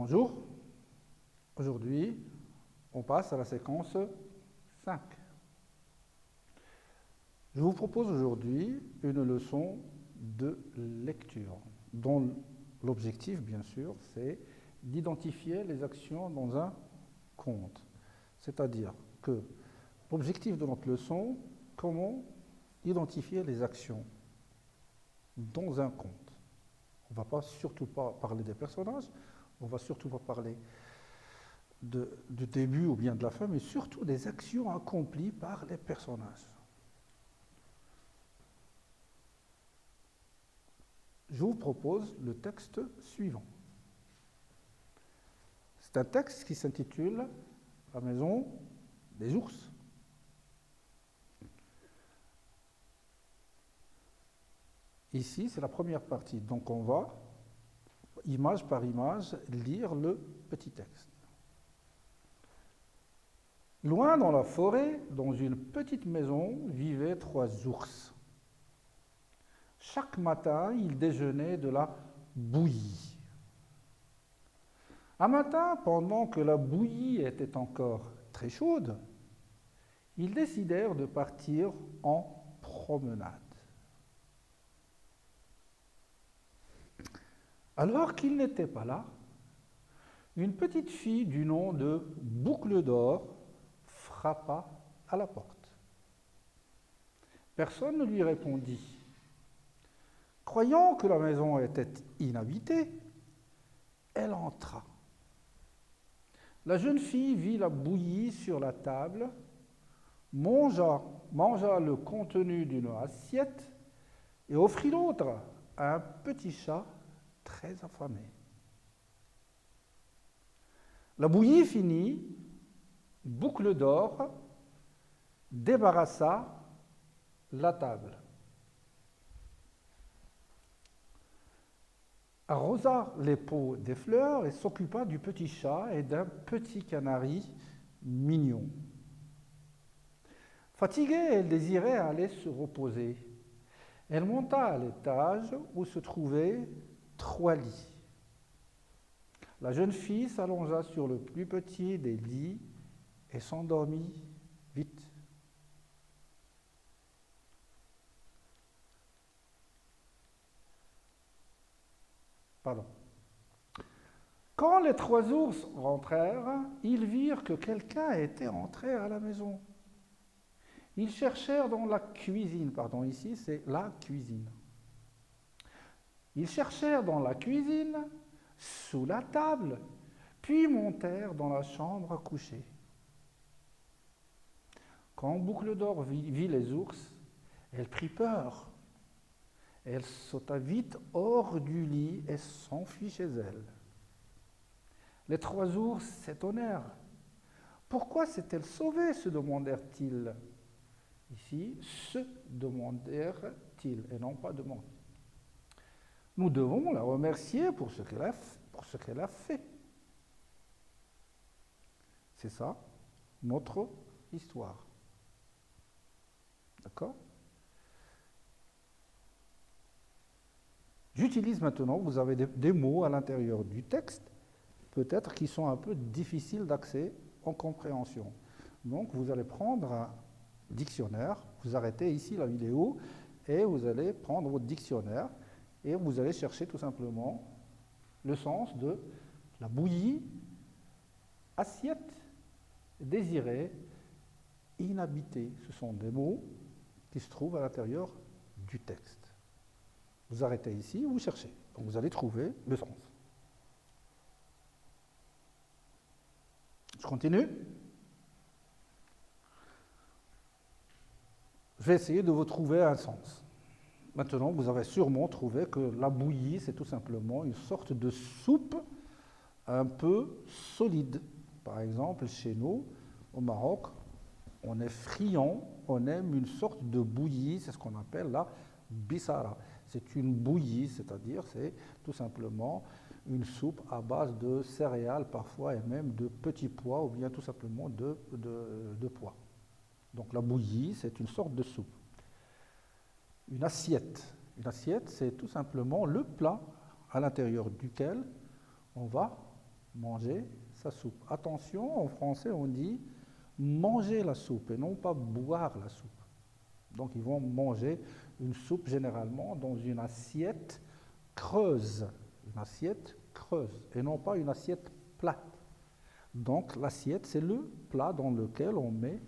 Bonjour. Aujourd'hui, on passe à la séquence 5. Je vous propose aujourd'hui une leçon de lecture, dont l'objectif, bien sûr, c'est d'identifier les actions dans un conte. C'est-à-dire que l'objectif de notre leçon, comment identifier les actions dans un conte. On ne va surtout pas parler des personnages, on ne va surtout pas parler du début ou bien de la fin, mais surtout des actions accomplies par les personnages. Je vous propose le texte suivant. C'est un texte qui s'intitule « La maison des ours ». Ici, c'est la première partie, donc on va, image par image, lire le petit texte. Loin dans la forêt, dans une petite maison, vivaient 3 ours. Chaque matin, ils déjeunaient de la bouillie. Un matin, pendant que la bouillie était encore très chaude, ils décidèrent de partir en promenade. Alors qu'ils n'étaient pas là, une petite fille du nom de Boucle d'Or frappa à la porte. Personne ne lui répondit. Croyant que la maison était inhabitée, elle entra. La jeune fille vit la bouillie sur la table, mangea le contenu d'une assiette et offrit l'autre à un petit chat très affamé. La bouillie finie, Boucle d'Or débarrassa la table, arrosa les pots des fleurs et s'occupa du petit chat et d'un petit canari mignon. Fatiguée, elle désirait aller se reposer. Elle monta à l'étage où se trouvaient 3 lits. La jeune fille s'allongea sur le plus petit des lits et s'endormit vite. Pardon. Quand les 3 ours rentrèrent, ils virent que quelqu'un était entré à la maison. Ils cherchèrent dans la cuisine, ici c'est la cuisine. Ils cherchèrent dans la cuisine, sous la table, puis montèrent dans la chambre à coucher. Quand Boucle d'Or vit les ours, elle prit peur. Elle sauta vite hors du lit et s'enfuit chez elle. Les 3 ours s'étonnèrent. Pourquoi s'est-elle sauvée, se demandèrent-ils. Ici, se demandèrent-ils et non pas demandent. Nous devons la remercier pour ce qu'elle a fait. C'est ça, notre histoire. D'accord ? J'utilise maintenant, vous avez des mots à l'intérieur du texte, peut-être qui sont un peu difficiles d'accès en compréhension. Donc vous allez prendre un dictionnaire, vous arrêtez ici la vidéo et vous allez prendre votre dictionnaire et vous allez chercher tout simplement le sens de la bouillie, assiette, désirée, inhabitée. Ce sont des mots qui se trouvent à l'intérieur du texte. Vous arrêtez ici, vous cherchez. Donc vous allez trouver le sens. Je continue. Je vais essayer de vous trouver un sens. Maintenant, vous avez sûrement trouvé que la bouillie, c'est tout simplement une sorte de soupe un peu solide. Par exemple, chez nous, au Maroc, on est friand, on aime une sorte de bouillie, c'est ce qu'on appelle la bissara. C'est une bouillie, c'est-à-dire c'est tout simplement une soupe à base de céréales parfois et même de petits pois ou bien tout simplement de pois. Donc la bouillie, c'est une sorte de soupe. Une assiette, c'est tout simplement le plat à l'intérieur duquel on va Manger sa soupe. Attention, en français, on dit manger la soupe et non pas boire la soupe. Donc, ils vont manger une soupe généralement dans une assiette creuse. Une assiette creuse et non pas une assiette plate. Donc, l'assiette, c'est le plat dans lequel on met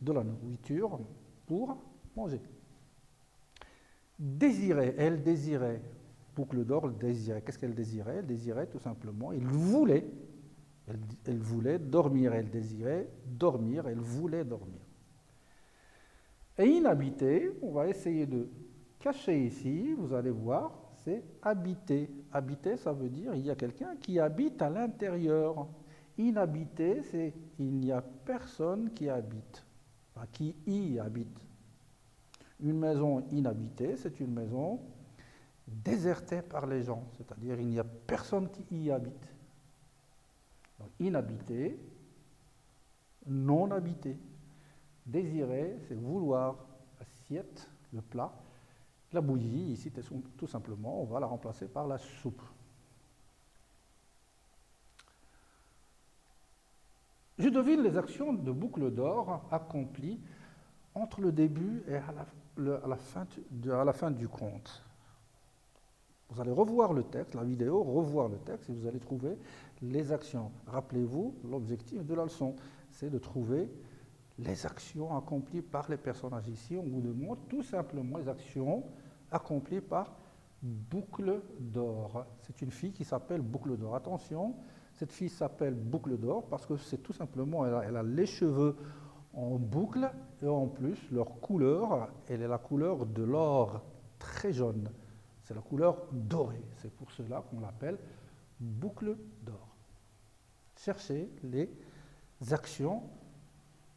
de la nourriture pour manger. Désirer, elle désirait, boucle d'or, elle désirait. Qu'est-ce qu'elle désirait? Elle désirait tout simplement, elle voulait dormir, elle désirait dormir, elle voulait dormir. Et inhabité, on va essayer de cacher ici, vous allez voir, c'est habiter. Habiter, ça veut dire il y a quelqu'un qui habite à l'intérieur. Inhabité, c'est il n'y a personne qui habite, enfin, qui y habite. Une maison inhabitée, c'est une maison désertée par les gens, c'est-à-dire il n'y a personne qui y habite. Donc, inhabité, non habité. Désirer, c'est vouloir. Assiette, le plat. La bouillie, ici, tout simplement, on va la remplacer par la soupe. Je devine les actions de boucle d'or accomplies entre le début et à la fin du conte. Vous allez revoir le texte, la vidéo, revoir le texte et vous allez trouver les actions. Rappelez-vous, l'objectif de la leçon, c'est de trouver les actions accomplies par les personnages. Ici, on vous demande tout simplement les actions accomplies par Boucle d'or. C'est une fille qui s'appelle Boucle d'or. Attention, cette fille s'appelle Boucle d'or parce que c'est tout simplement, elle a les cheveux en boucle et en plus, leur couleur, elle est la couleur de l'or, très jaune. C'est la couleur dorée. C'est pour cela qu'on l'appelle Boucle d'or. Cherchez les actions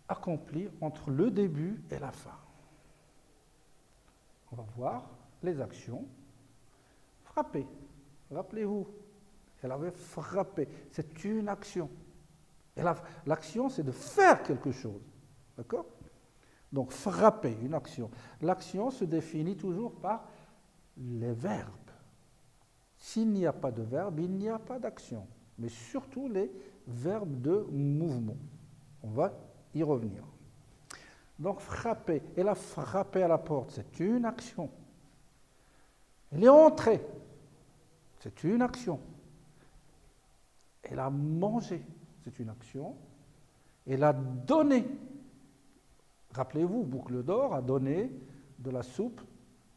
accomplies entre le début et la fin. On va voir les actions. Frapper. Rappelez-vous, elle avait frappé. C'est une action. Et l'action, c'est de faire quelque chose. D'accord? Donc, frapper, une action. L'action se définit toujours par les verbes. S'il n'y a pas de verbe, il n'y a pas d'action. Mais surtout les verbes de mouvement. On va y revenir. Donc, frapper. Elle a frappé à la porte, c'est une action. Elle est entrée, c'est une action. Elle a mangé, c'est une action. Elle a donné. Rappelez-vous, Boucle d'or a donné de la soupe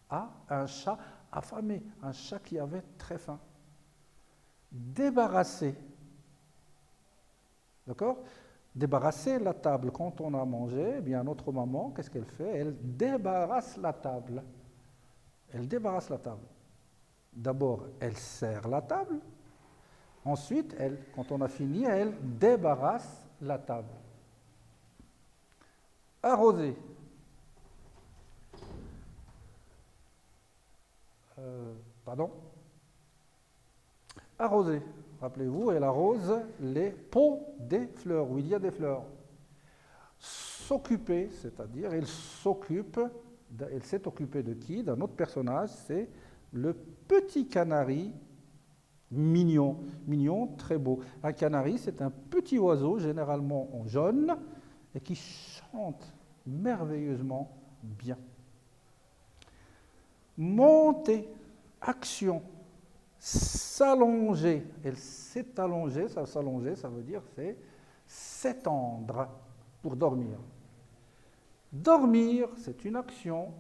à un chat affamé, un chat qui avait très faim. Débarrasser. D'accord? Débarrasser la table. Quand on a mangé, eh bien notre maman, qu'est-ce qu'elle fait? Elle débarrasse la table. Elle débarrasse la table. D'abord, elle sert la table. Ensuite, quand on a fini, elle débarrasse la table. Arroser. Arroser. Rappelez-vous, elle arrose les pots des fleurs, où il y a des fleurs. S'occuper, c'est-à-dire elle s'est occupée de qui? D'un autre personnage, c'est le petit canari mignon. Mignon, très beau. Un canari, c'est un petit oiseau, généralement en jaune, et qui chante merveilleusement bien. Monter, action. S'allonger. Elle s'est allongée, s'allonger, ça veut dire c'est s'étendre pour dormir. Dormir, c'est une action.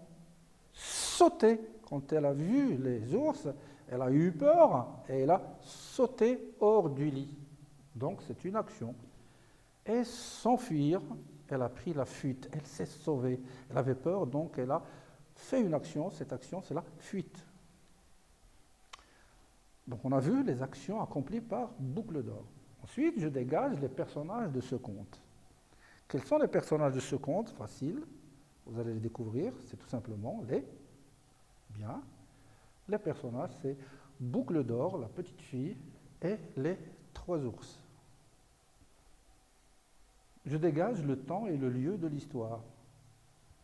Sauter, quand elle a vu les ours, elle a eu peur et elle a sauté hors du lit. Donc c'est une action. Et s'enfuir, elle a pris la fuite, elle s'est sauvée. Elle avait peur, donc elle a fait une action. Cette action, c'est la fuite. Donc on a vu les actions accomplies par Boucle d'or. Ensuite, je dégage les personnages de ce conte. Quels sont les personnages de ce conte? Facile, vous allez les découvrir, c'est tout simplement les personnages, c'est Boucle d'or, la petite fille, et les 3 ours. Je dégage le temps et le lieu de l'histoire.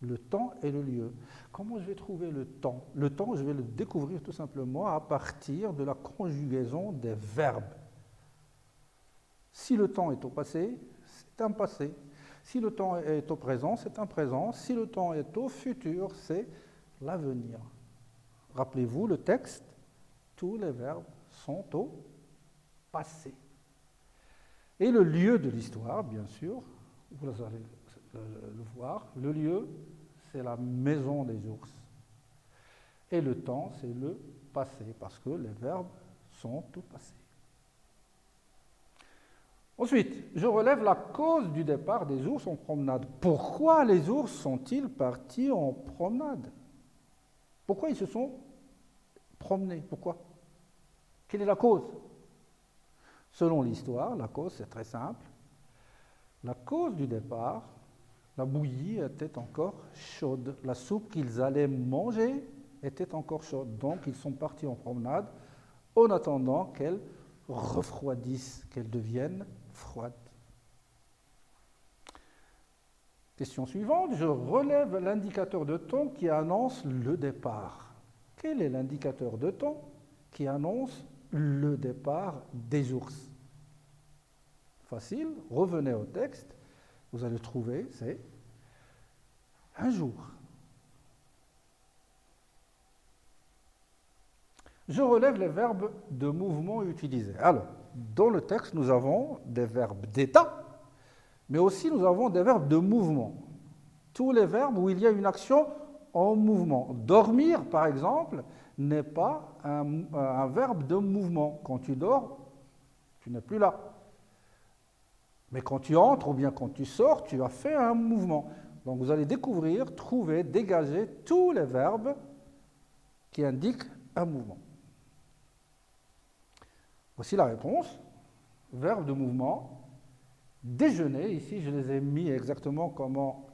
Le temps et le lieu. Comment je vais trouver le temps? Le temps, je vais le découvrir tout simplement à partir de la conjugaison des verbes. Si le temps est au passé, c'est un passé. Si le temps est au présent, c'est un présent. Si le temps est au futur, c'est l'avenir. Rappelez-vous le texte, tous les verbes sont au passé. Et le lieu de l'histoire, bien sûr, vous allez le voir, le lieu, c'est la maison des ours. Et le temps, c'est le passé, parce que les verbes sont au passé. Ensuite, je relève la cause du départ des ours en promenade. Pourquoi les ours sont-ils partis en promenade? Pourquoi ils se sont promenés? Pourquoi? Quelle est la cause? Selon l'histoire, la cause, c'est très simple. La cause du départ, la bouillie était encore chaude. La soupe qu'ils allaient manger était encore chaude. Donc, ils sont partis en promenade en attendant qu'elle refroidisse, qu'elle devienne froide. Question suivante, je relève l'indicateur de temps qui annonce le départ. Quel est l'indicateur de temps qui annonce le départ des ours? Facile, revenez au texte, vous allez trouver, c'est un jour. Je relève les verbes de mouvement utilisés. Alors, dans le texte, nous avons des verbes d'état, mais aussi nous avons des verbes de mouvement. Tous les verbes où il y a une action en mouvement. Dormir, par exemple, n'est pas un verbe de mouvement. Quand tu dors, tu n'es plus là. Mais quand tu entres ou bien quand tu sors, tu as fait un mouvement. Donc vous allez découvrir, trouver, dégager tous les verbes qui indiquent un mouvement. Voici la réponse. Verbe de mouvement. Déjeuner, ici je les ai mis exactement comment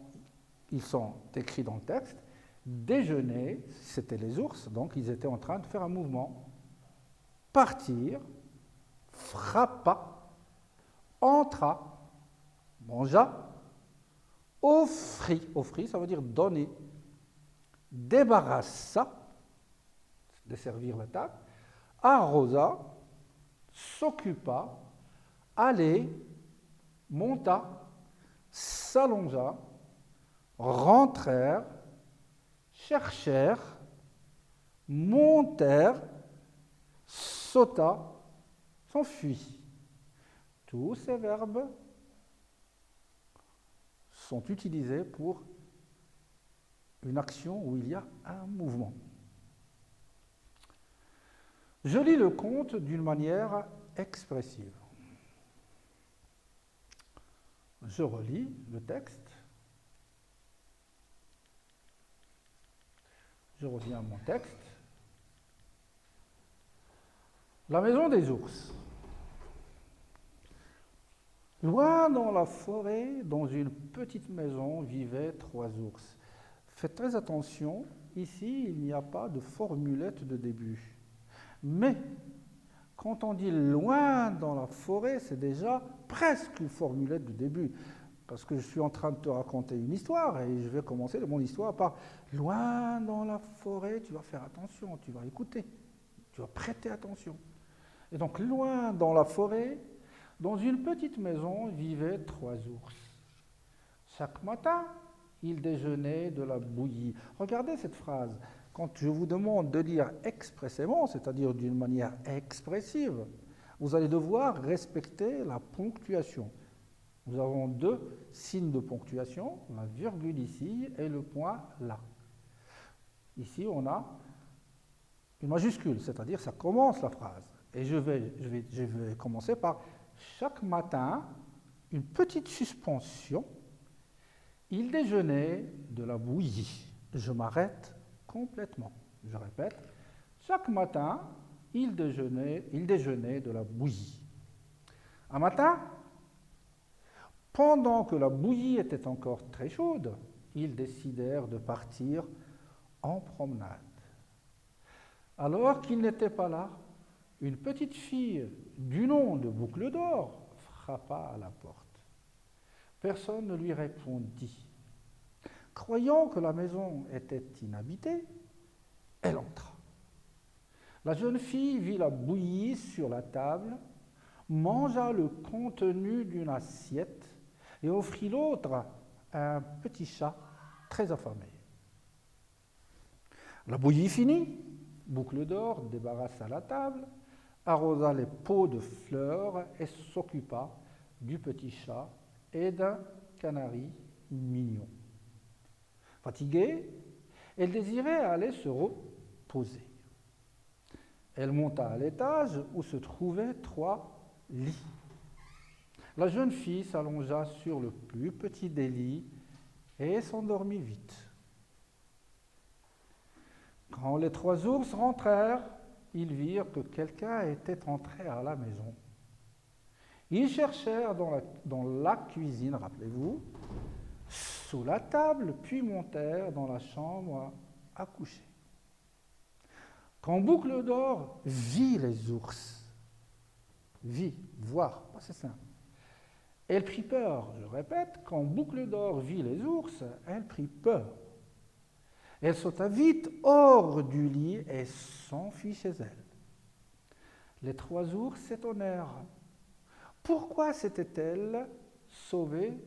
ils sont écrits dans le texte. Déjeuner, c'était les ours, donc ils étaient en train de faire un mouvement. Partir, frappa, entra, mangea, offrit, offrit ça veut dire donner, débarrassa, desservir la table, arrosa, s'occupa, allait, monta, s'allongea, rentrèrent, cherchèrent, montèrent, sauta, s'enfuit. Tous ces verbes sont utilisés pour une action où il y a un mouvement. Je lis le conte d'une manière expressive. Je relis le texte. Je reviens à mon texte. La maison des ours. Loin dans la forêt, dans une petite maison, vivaient 3 ours. Faites très attention, ici, il n'y a pas de formulette de début. Mais, quand on dit loin dans la forêt, c'est déjà presque une formulette de début. Parce que je suis en train de te raconter une histoire et je vais commencer mon histoire par loin dans la forêt, tu vas faire attention, tu vas écouter, tu vas prêter attention. Et donc, loin dans la forêt, dans une petite maison, vivaient 3 ours. Chaque matin, ils déjeunaient de la bouillie. Regardez cette phrase. Quand je vous demande de lire expressément, c'est-à-dire d'une manière expressive, vous allez devoir respecter la ponctuation. Nous avons 2 signes de ponctuation, la virgule ici et le point là. Ici, on a une majuscule, c'est-à-dire ça commence la phrase. Et je vais commencer par chaque matin, une petite suspension. Il déjeunait de la bouillie. Je m'arrête complètement. Je répète, chaque matin, il déjeunait de la bouillie. Un matin, pendant que la bouillie était encore très chaude, ils décidèrent de partir en promenade. Alors qu'ils n'étaient pas là, une petite fille du nom de Boucle d'Or frappa à la porte. Personne ne lui répondit. Croyant que la maison était inhabitée, elle entra. La jeune fille vit la bouillie sur la table, mangea le contenu d'une assiette et offrit l'autre à un petit chat très affamé. La bouillie finie, Boucle d'Or débarrassa la table, arrosa les pots de fleurs et s'occupa du petit chat et d'un canari mignon. Fatiguée, elle désirait aller se reposer. Elle monta à l'étage où se trouvaient 3 lits. La jeune fille s'allongea sur le plus petit des lits et s'endormit vite. Quand les 3 ours rentrèrent, ils virent que quelqu'un était entré à la maison. Ils cherchèrent dans la cuisine, rappelez-vous, sous la table, puis montèrent dans la chambre à coucher. Quand Boucle d'Or vit les ours, voir, c'est simple, elle prit peur, je répète, quand Boucle d'Or vit les ours, elle prit peur. Elle sauta vite hors du lit et s'enfuit chez elle. Les 3 ours s'étonnèrent. Pourquoi s'était-elle sauvée,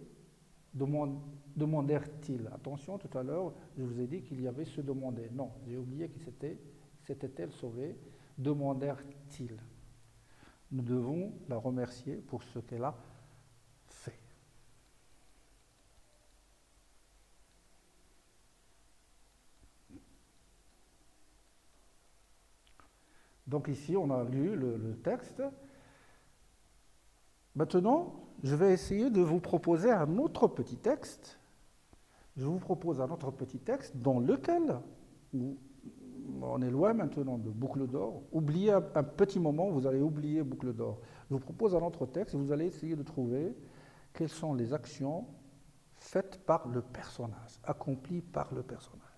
demandèrent-ils. Attention, tout à l'heure, je vous ai dit qu'il y avait se demander. Non, j'ai oublié que s'était-elle sauvée, demandèrent-ils. Nous devons la remercier pour ce qu'elle a fait. Donc ici, on a lu le texte. Maintenant, je vais essayer de vous proposer un autre petit texte. Je vous propose un autre petit texte dans lequel, on est loin maintenant de Boucle d'Or, oubliez un petit moment, vous allez oublier Boucle d'Or. Je vous propose un autre texte et vous allez essayer de trouver quelles sont les actions faites par le personnage, accomplies par le personnage.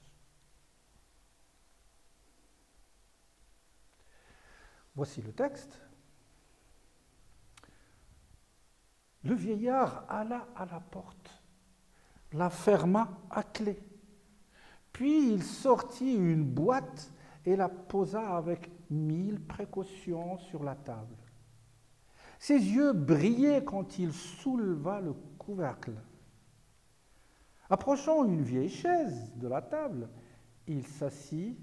Voici le texte. Le vieillard alla à la porte, la ferma à clé. Puis il sortit une boîte et la posa avec 1000 précautions sur la table. Ses yeux brillaient quand il souleva le couvercle. Approchant une vieille chaise de la table, il s'assit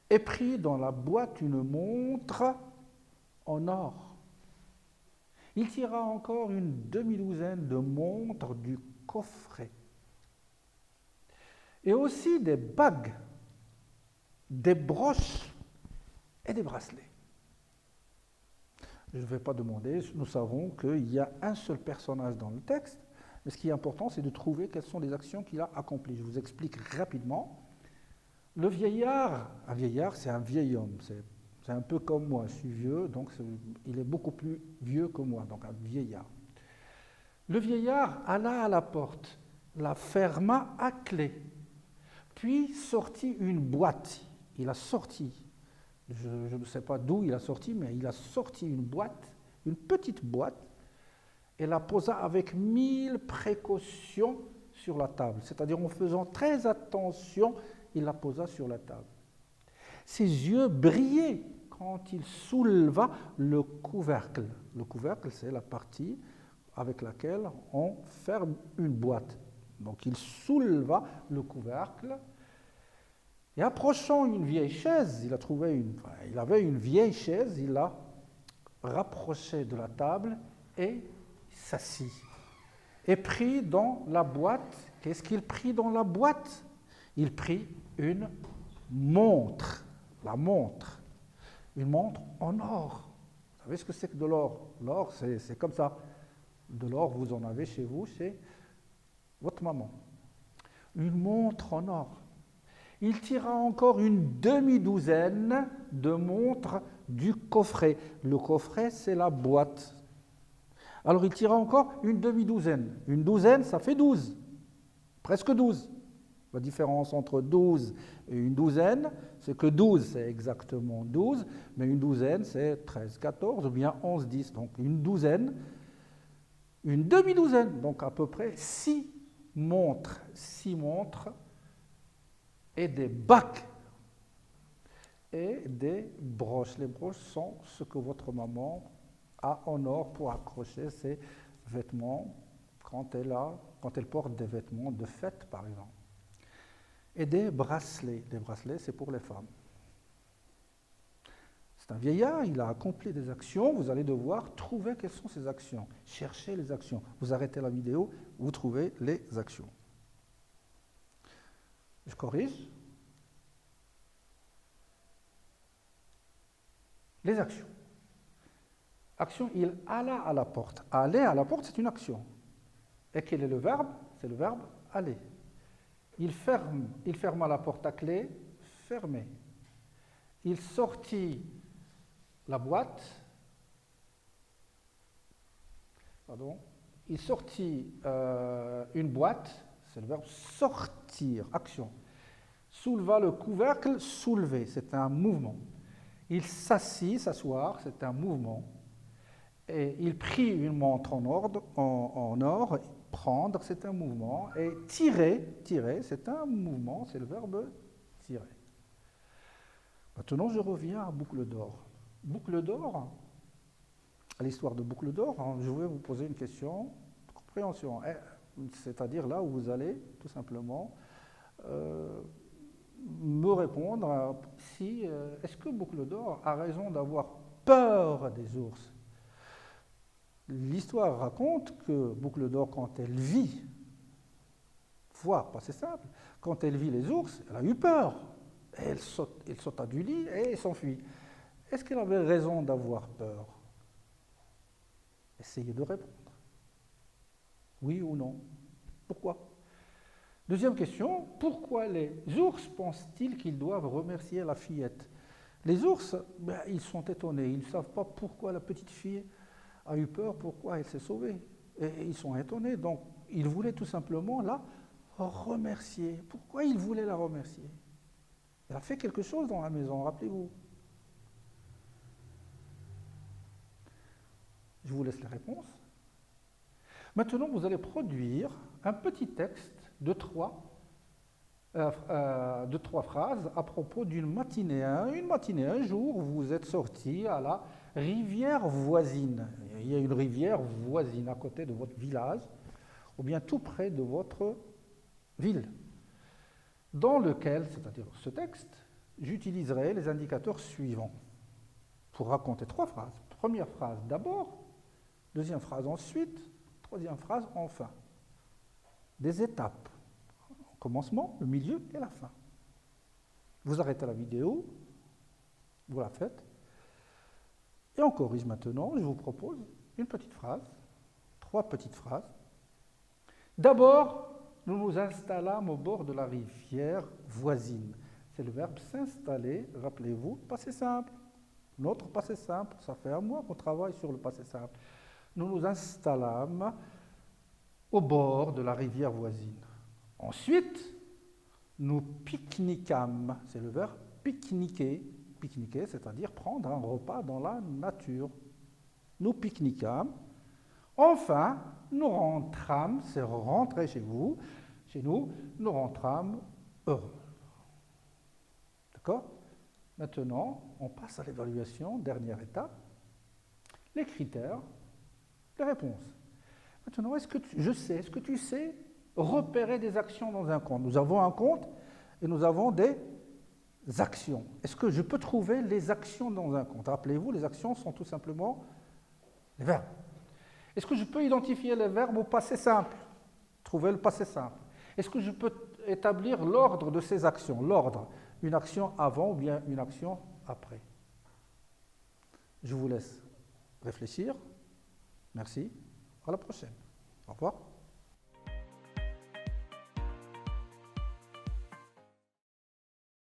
et prit dans la boîte une montre en or. Il tira encore une demi-douzaine de montres du coffret et aussi des bagues, des broches et des bracelets. Je ne vais pas demander, nous savons qu'il y a un seul personnage dans le texte, mais ce qui est important, c'est de trouver quelles sont les actions qu'il a accomplies. Je vous explique rapidement. Le vieillard, un vieillard, c'est un vieil homme, c'est un peu comme moi, je suis vieux, donc il est beaucoup plus vieux que moi, donc un vieillard. Le vieillard alla à la porte, la ferma à clé, puis sortit une boîte. Il a sorti, je ne sais pas d'où il a sorti, mais il a sorti une boîte, une petite boîte, et la posa avec 1000 précautions sur la table, c'est-à-dire en faisant très attention, il la posa sur la table. Ses yeux brillaient quand il souleva le couvercle. Le couvercle, c'est la partie avec laquelle on ferme une boîte. Donc il souleva le couvercle et approchant une vieille chaise, il avait une vieille chaise, il la rapprochait de la table et s'assit. Et prit dans la boîte, qu'est-ce qu'il prit dans la boîte? Il prit une montre, la montre, une montre en or. Vous savez ce que c'est que de l'or? L'or, c'est comme ça. De l'or, vous en avez chez vous, chez votre maman. Une montre en or. Il tira encore une demi-douzaine de montres du coffret. Le coffret, c'est la boîte. Alors il tira encore une demi-douzaine. Une douzaine, ça fait 12. Presque 12. La différence entre 12 et une douzaine, c'est que 12, c'est exactement 12, mais une douzaine, c'est 13, 14, ou bien 11, 10. Donc une douzaine, une demi-douzaine, donc à peu près 6 montres et des bacs et des broches. Les broches sont ce que votre maman A en or pour accrocher ses vêtements quand elle porte des vêtements de fête, par exemple. Et des bracelets. Les bracelets, c'est pour les femmes. C'est un vieillard, il a accompli des actions, vous allez devoir trouver quelles sont ces actions. Cherchez les actions. Vous arrêtez la vidéo, vous trouvez les actions. Je corrige. Les actions. Action, il alla à la porte. Aller à la porte, c'est une action. Et quel est le verbe? C'est le verbe aller. Il ferma la porte à clé, fermée. Il sortit la boîte, pardon, il sortit une boîte, c'est le verbe sortir, action. Souleva le couvercle, soulever, c'est un mouvement. Il s'assit, s'asseoir, c'est un mouvement. Et il prit une montre en or, prendre, c'est un mouvement. Et tirer, c'est un mouvement, c'est le verbe tirer. Maintenant, je reviens à Boucle d'or. Boucle d'or, à l'histoire de Boucle d'or, je vais vous poser une question de compréhension. C'est-à-dire là où vous allez, tout simplement, me répondre si est-ce que Boucle d'or a raison d'avoir peur des ours? L'histoire raconte que Boucle d'or, quand elle vit, c'est simple, quand elle vit les ours, elle a eu peur. Elle sauta du lit et s'enfuit. Est-ce qu'elle avait raison d'avoir peur? Essayez de répondre. Oui ou non? Pourquoi? Deuxième question, pourquoi les ours pensent-ils qu'ils doivent remercier la fillette? Les ours, ils sont étonnés, ils ne savent pas pourquoi la petite fille a eu peur, pourquoi elle s'est sauvée. Et ils sont étonnés, donc ils voulaient tout simplement la remercier. Pourquoi ils voulaient la remercier? Elle a fait quelque chose dans la maison, rappelez-vous. Je vous laisse les réponses. Maintenant, vous allez produire un petit texte de trois phrases à propos d'une matinée. Une matinée, un jour, vous êtes sorti à la rivière voisine. Il y a une rivière voisine à côté de votre village, ou bien tout près de votre ville, dans lequel, c'est-à-dire ce texte, j'utiliserai les indicateurs suivants pour raconter trois phrases. Première phrase d'abord, deuxième phrase ensuite, troisième phrase enfin. Des étapes, au commencement, le milieu et la fin. Vous arrêtez la vidéo, vous la faites, et on corrige maintenant. Je vous propose une petite phrase, trois petites phrases. D'abord, nous nous installâmes au bord de la rivière voisine. C'est le verbe s'installer, rappelez-vous, passé simple. Notre passé simple, ça fait un mois qu'on travaille sur le passé simple. Nous nous installâmes au bord de la rivière voisine. Ensuite, nous pique-niquâmes. C'est le verbe pique-niquer. Pique-niquer, c'est-à-dire prendre un repas dans la nature. Nous pique-niquâmes. Enfin, nous rentrâmes, c'est rentrer chez vous, chez nous, nous rentrâmes heureux. D'accord? Maintenant, on passe à l'évaluation, dernière étape, les critères, les réponses. Maintenant, est-ce que tu sais repérer des actions dans un compte? Nous avons un compte et nous avons des actions. Est-ce que je peux trouver les actions dans un compte? Rappelez-vous, les actions sont tout simplement les verbes. Est-ce que je peux identifier les verbes au passé simple? Trouver le passé simple. Est-ce que je peux établir l'ordre de ces actions? L'ordre, une action avant ou bien une action après? Je vous laisse réfléchir. Merci. À la prochaine. Au revoir.